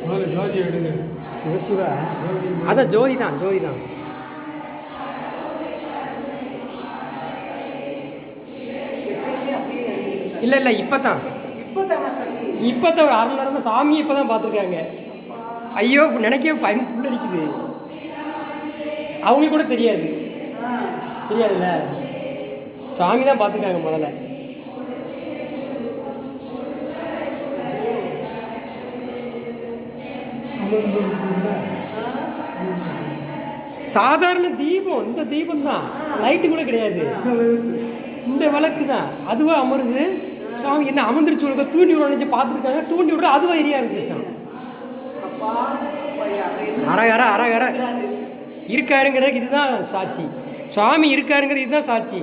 ஜோதி எடுங்க. சிவசிவா அதான் ஜோதி தான் ஜோதி தான். இல்லை இல்லை இப்போ தான் ஒரு அரை மணி நேரம் தான் சாமியை இப்போ தான் பார்த்துருக்காங்க. ஐயோ நினைக்கவே பயம் புல்லடிக்குது. அவங்களுக்கு கூட தெரியாதுல்ல, சாமி தான் பார்த்துருக்காங்க முதல்ல. சாதாரண தீபம், இந்த தீபம் தான், லைட்டு கூட கிடையாது, இந்த விளக்கு தான். அதுவா அமருது. சாமி என்ன அமர்ந்துருச்சு உனக்கு தூண்டி விட நினைச்சு பார்த்துருக்காங்க. தூண்டி விட அதுவா எரியா இருந்துச்சு. அரகர இருக்காருங்கிறதுக்கு இதுதான் சாட்சி. சுவாமி இருக்காருங்கிறது இதுதான் சாட்சி.